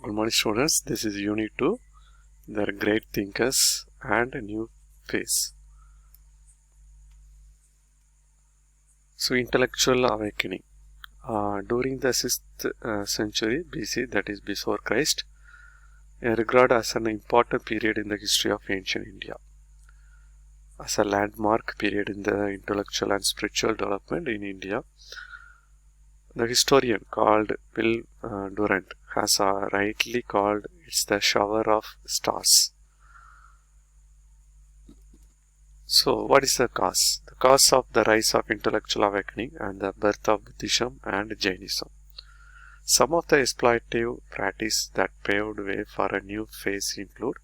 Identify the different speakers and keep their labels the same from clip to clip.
Speaker 1: Good morning students, this is Unit 2, their great thinkers and a new phase. So intellectual awakening. During the 6th century BC, that is before Christ, regarded as an important period in the history of ancient India, as a landmark period in the intellectual and spiritual development in India. The historian called Will Durant has rightly called it the shower of stars. So what is the cause? The cause of the rise of intellectual awakening and the birth of Buddhism and Jainism. Some of the exploitative practices that paved way for a new phase include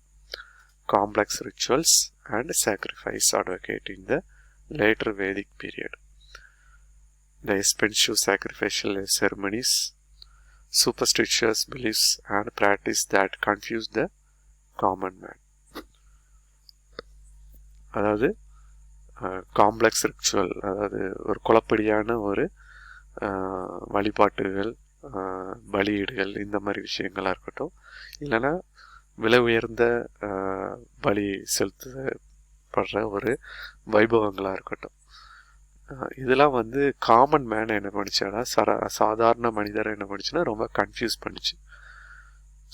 Speaker 1: complex rituals and sacrifice advocated in the later Vedic period, the expensive sacrificial ceremonies, superstitious beliefs and practice that confuse the common man. அதாவது complex ritual, அதாவது ஒரு குழப்படியான ஒரு வழிபாட்டுகள், பலியீடுகள், இந்த மாதிரி விஷயங்களாக இருக்கட்டும், இல்லைன்னா விலை உயர்ந்த பலி செலுத்தப்படுற ஒரு வைபவங்களாக இருக்கட்டும், இதெல்லாம் வந்து காமன் மேனை என்ன பண்ணிச்சுன்னா, சாதாரண மனிதரை என்ன பண்ணிச்சுன்னா ரொம்ப கன்ஃபியூஸ் பண்ணிச்சு.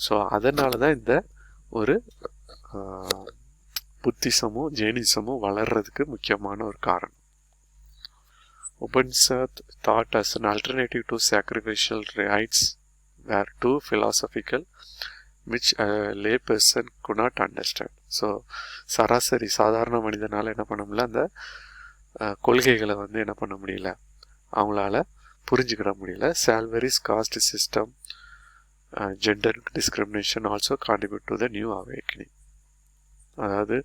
Speaker 1: ஸோ அதனால தான் இந்த ஒரு புத்திசமும் ஜெயினிசமும் வளர்றதுக்கு முக்கியமான ஒரு காரணம். Upanishad thought as an alternative to sacrificial rites were too philosophical, which a lay person could not understand. So சராசரி சாதாரண மனிதனால் என்ன பண்ண முடியல, அந்த கொள்கைகளை வந்து என்ன பண்ண முடியல, அவங்களால புரிஞ்சுக்கிட முடியல. சால்வரிஸ் caste system, gender discrimination also contribute to the new awakening. அதாவது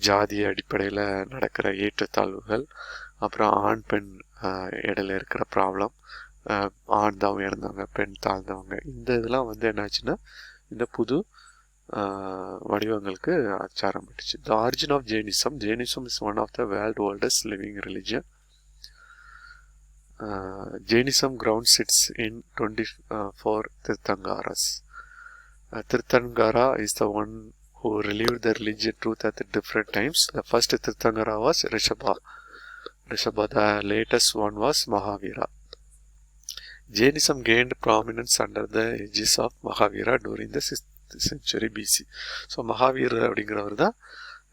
Speaker 1: ஜாதிய அடிப்படையில் நடக்கிற ஏற்றத்தாழ்வுகள், அப்புறம் ஆண் பெண் இடையில இருக்கிற ப்ராப்ளம், ஆண் தான் உயர்ந்தவங்க பெண் தாழ்ந்தவங்க, இந்த இதெல்லாம் வந்து என்னாச்சுன்னா இந்த புது வடிவங்களுக்கு ஆரம்பிட்டுச்சு. The origin of Jainism. Jainism is one of the world's oldest living religion. Jainism grounds its in 24 Tirthankaras. Tirthankara is the one who relieved the religious truth at different times. The first Tirthankara was Rishabha. The latest one was Mahavira. Jainism gained prominence under the aegis of Mahavira during the 6th century BC. So Mahavir அப்படிங்கிறவர் தான்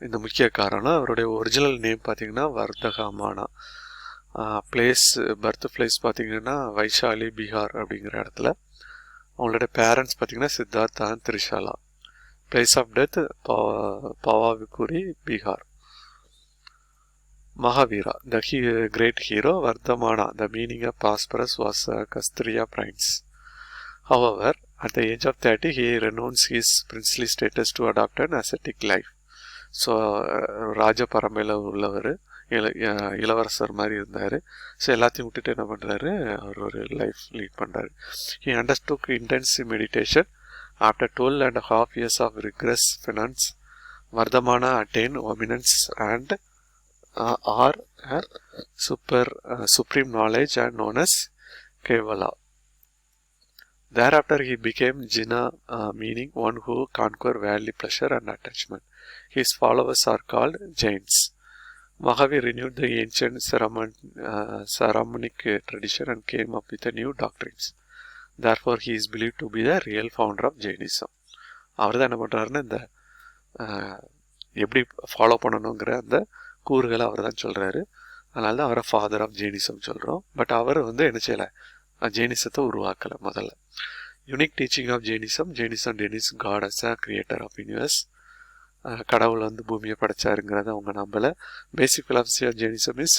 Speaker 1: இந்த முக்கிய காரணம். அவருடைய original name பார்த்தீங்கன்னா வர்தகாமானா. Birth place பார்த்தீங்கன்னா வைஷாலி பீகார் அப்படிங்கிற இடத்துல. அவங்களோட பேரண்ட்ஸ் பார்த்தீங்கன்னா Siddhartha திரிஷாலா. Place of death Pavavipuri, Bihar. Mahavira, the great hero. Vardhamana, the meaning of prosperous, was a Kastriya prince. However, at the age of 30, he renounced his princely status to adopt an ascetic life. So, ராஜ பரம்பரையில் உள்ளவர், இளவரசர் மாதிரி இருந்தார். So எல்லாத்தையும் விட்டுட்டு என்ன பண்ணுறாரு, அவர் ஒரு லைஃப் லீட் பண்ணுறாரு. He undertook intensive meditation. After 12.5 years of rigorous penance, Vardhamana attained eminence and supreme knowledge and known as Kevala. Thereafter he became Jina, meaning one who conquer worldly pleasure and attachment. His followers are called Jains. Mahavir renewed the ancient ceremonic tradition and came up with a new doctrines. Therefore he is believed to be the real founder of Jainism. அவர் தான் என்ன பண்ணுறாருன்னா, இந்த எப்படி follow பண்ணணுங்கிற அந்த கூறுகளை அவர் தான் சொல்கிறாரு. அதனால தான் அவரை ஃபாதர் ஆஃப் ஜெயினிசம் சொல்கிறோம். பட் அவர் வந்து என்ன செய்யலை, ஜெயினிசத்தை உருவாக்கலை முதல்ல. Unique teaching of Jainism. Jainism denies God as a creator of universe. கடவுள் வந்து பூமியை படைச்சாருங்கிறத அவங்க நம்பலை. Basic philosophy of Jainism is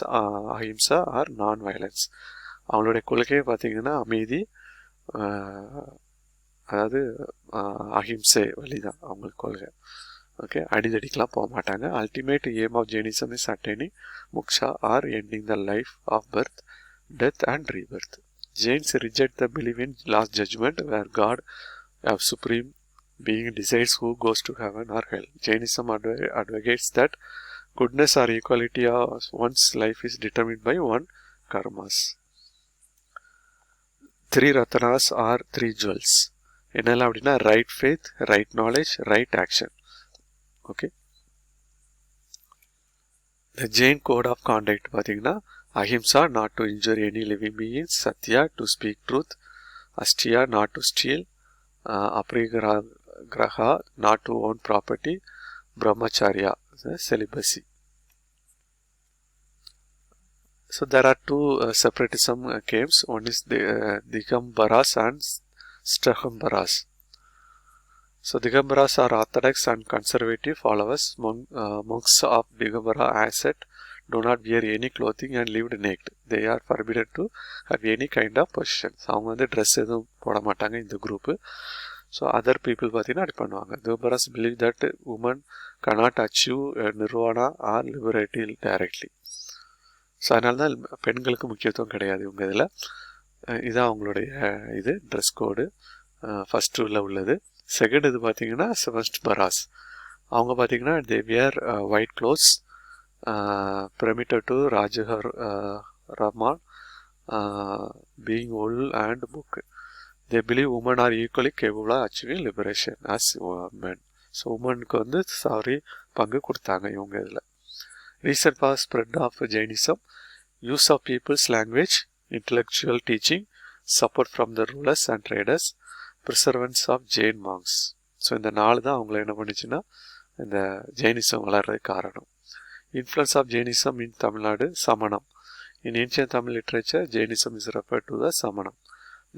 Speaker 1: ahimsa or non violence. அவங்களுடைய கொள்கையை பார்த்தீங்கன்னா அமைதி, அதாவது அஹிம்சை வழிதான் அவங்களுக்கு கொள்கை. ஓகே, அடிதடிக்கெலாம் போக மாட்டாங்க. Ultimate aim of Jainism is attaining moksha or ending the life of birth, death and rebirth. Jains reject the belief in last judgment where God, a supreme being, decides who goes to heaven or hell. Jainism advocates that goodness or equality of one's life is determined by one karmas. Three Ratanas are three jewels. என்னெல்லாம் அப்படின்னா right faith, right knowledge, right action. Okay. The Jain code of conduct பார்த்தீங்கன்னா அஹிம்சா, not to injure any living beings, Sathya, to speak truth, அஸ்டியா, not to steal, அப்ரிகிரஹா, not to own property, brahmacharya, celibacy. So there are two separatism camps. One is the Digambaras and Strahambaras. So Digambaras are orthodox and conservative followers. Monks of Digambara ascet do not wear any clothing and lived naked. They are forbidden to have any kind of possession. So அவங்க வந்து dress எதுவும் போட மாட்டாங்க இந்த group. So other people பார்த்தீங்கன்னா அப்படி பண்ணுவாங்க. Digambaras believe that women cannot achieve nirvana or liberty directly. So அதனால தான் பெண்களுக்கு முக்கியத்துவம் கிடையாது இவங்க இதில். இதுதான் அவங்களுடைய இது ட்ரெஸ் கோடு ஃபஸ்ட்டு உள்ளது. செகண்ட் இது பார்த்தீங்கன்னா செவஸ்ட் பராஸ். அவங்க பார்த்தீங்கன்னா they wear white clothes permitted to ராஜஹர் ரமான் being bowl and book. They believe women are equally capable of achieving liberation as men. So உமனுக்கு வந்து பங்கு கொடுத்தாங்க இவங்க இதில். Reason for spread of Jainism: use of people's language, intellectual teaching, support from the rulers and traders, preservance of Jain monks. So இந்த நாள் தான் அவங்கள என்ன பண்ணிச்சுன்னா இந்த ஜெயினிசம் வளர்றதுக்கு காரணம். Influence of Jainism in Tamilnadu, Samanam. In ancient Tamil literature, Jainism is referred to as Samanam.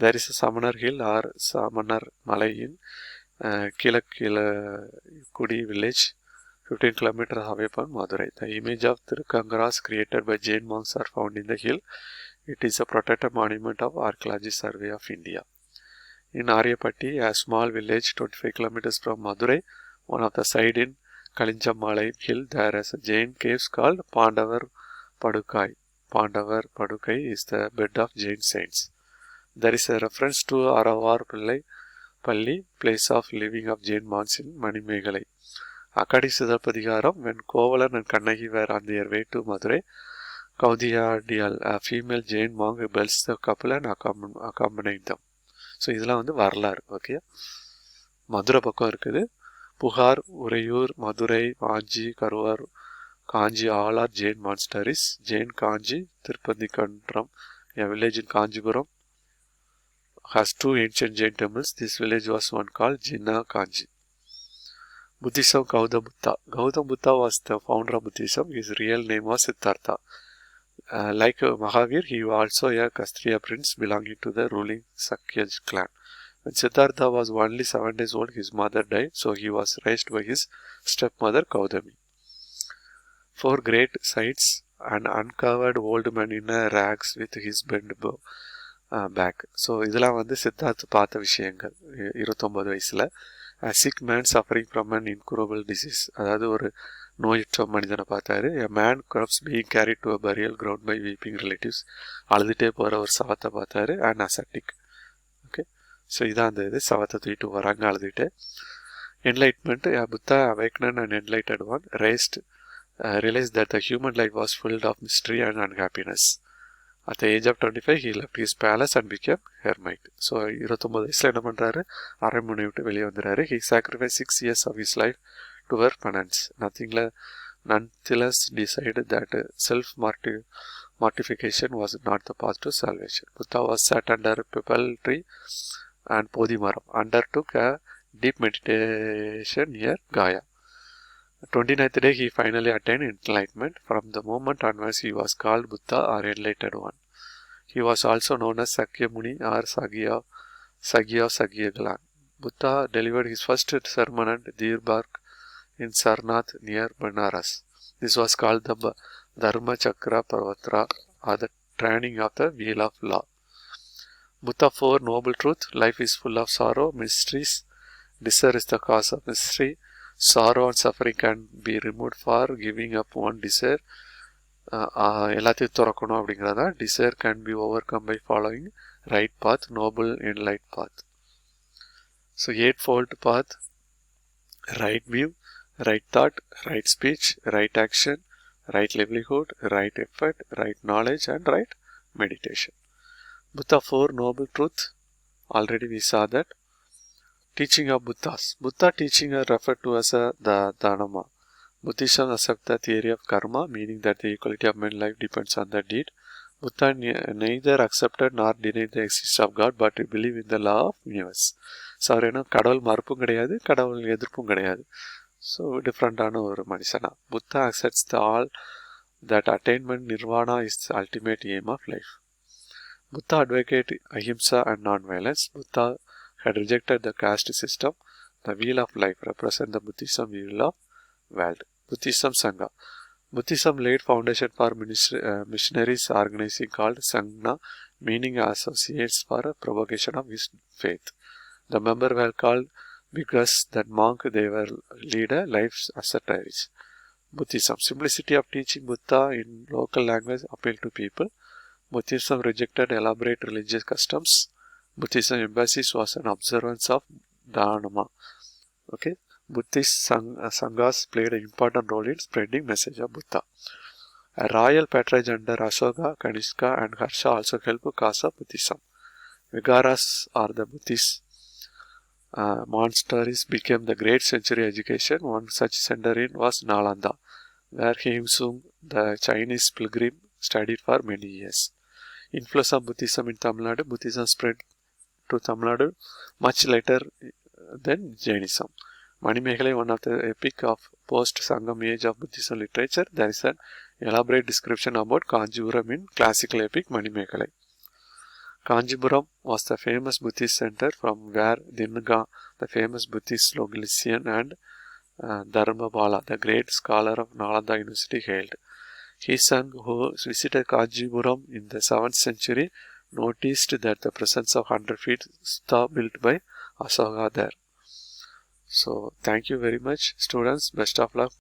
Speaker 1: There is a Samanar hill or Samanar Malai in Kilakudi village, 15 kilometers away from Madurai. The image of Tirukangaras created by Jain monks are found in the hill. It is a protected monument of Archaeology Survey of India. In Aryapatti, a small village 25 kilometers from Madurai, one of the side in Kalinjamalai hill, there is a Jain caves called Pandavar Padukai. Pandavar Padukai is the bed of Jain saints. There is a reference to Aravar Palli, place of living of Jain monks in Manimegalai. Akadi Siddharpadikaram, when Kovalan and Kannagi were on their way to Madurai, Kaudiyadiyal, a female Jain monk, belts the couple and accompanied them. So இதெல்லாம் வந்து வரலாறு. Okay. Madurai பக்கம் இருக்குது. புகார், உறையூர், மதுரை, வாஞ்சி, கருவார், காஞ்சி, all are Jain monasteries. Jain Kanji, Tirupandikandram, a village in Kanjipuram, has two ancient Jain temples. This village was one called Jina Kanji. Buddhism, Gautam Buddha. Gautam Buddha was the founder of Buddhism. His real name was Siddhartha. Like Mahavir, he was also a Kshatriya prince belonging to the ruling Sakya clan. When Siddhartha was only 7 days old, his mother died, so he was raised by his stepmother Gautami. 4 great sights: an uncovered old man in rags with his bent back. So இதெல்லாம் வந்து சித்தார்த் பார்த்த விஷயங்கள் 29 வயசில். A sick man suffering from an incurable disease, அதாவது ஒரு நோயற்ற மனிதனை பார்த்தாரு. A man corpse being carried to a burial ground by weeping relatives, அழுதுகிட்டே போகிற ஒரு சவத்தை பார்த்தாரு. And ascetic. ஓகே. ஸோ இதான் அந்த இது சவத்தை தூக்கிட்டு வராங்க அழுதுகிட்டு. Enlightenment, a Buddha awakened and enlightened one realized that the human life was full of mystery and unhappiness. At the age of 25, he left his palace and became hermit. So 29 வயசில் என்ன பண்ணுறாரு? அரண்மனை விட்டு வெளியே வந்துடுறாரு. He sacrificed 6 years of his life to wear penance. Nonetheless decided that self-mortification was not the path to salvation. Buddha was sat under a pipal tree and Podimaram, undertook a deep meditation near Gaya. 29th day he finally attained enlightenment. From the moment onwards he was called Buddha or enlightened one. He was also known as Sakya Muni or Sagya Sagyagalan. Buddha delivered his first sermon at Dirbark in Sarnath near Banaras. This was called the Dharma Chakra Parvatra, or the training of the wheel of law. Buddha 4 noble truth: life is full of sorrow, mysteries. Desire is the cause of mystery. Sorrow and suffering can be removed for giving up one desire. எல்லாத்தையும் துறக்கணும் அப்படிங்கிறதா. Desire can be overcome by following right path, noble enlightened path. So 8-fold path: right view, right thought, right speech, right action, right livelihood, right effort, right knowledge, and right meditation. Buddha 4 noble truth, already we saw that. Teaching of Buddhas. Buddha teaching are referred to as the Dharma. Buddhism accepts the theory of karma, meaning that the equality of man's life depends on the deed. Buddha neither accepted nor denied the existence of God, but believed in the law of universe. So அவர் என்ன கடவுள் மறுப்பும் கிடையாது, கடவுள் எதிர்ப்பும் கிடையாது. So டிஃப்ரெண்டான ஒரு மனுஷனா. Buddha accepts all that attainment nirvana is the ultimate aim of life. Buddha advocated ahimsa and non-violence. Buddha had rejected the caste system. The wheel of life represents the Buddhism wheel of world. Buddhism Sangha. Buddhism laid foundation for missionaries organizing called Sangha, meaning associates for propagation of his faith. The members were called because that monk they were lead a life ascetics. Buddhism. Simplicity of teaching Buddha in local language appealed to people. Buddhism rejected elaborate religious customs. Buddhism emphasis was an observance of Dharma. Okay. Buddhist Sanghas played an important role in spreading message of Buddha. A royal patronage under Ashoka, Kanishka and Harsha also helped cause of Buddhism. Vigaras or the Buddhist monasteries became the great century education. One such center in was Nalanda, where Himsung, the Chinese pilgrim, studied for many years. Influence of Buddhism in Tamil Nadu. Buddhism spread to Tamil Nadu much later than Jainism. Manimekalai, one of the epic of post-Sangam age of Buddhism literature. There is an elaborate description about Kanjipuram in classical epic Manimekalai. Kanjipuram was the famous Buddhist center from where Dinga, the famous Buddhist logician, and Dharmabala, the great scholar of Nalanda University, hailed. His son, who visited Kanjipuram in the 7th century, noticed that the presence of 100 feet stupa built by Ashoka there. So, thank you very much, students. Best of luck.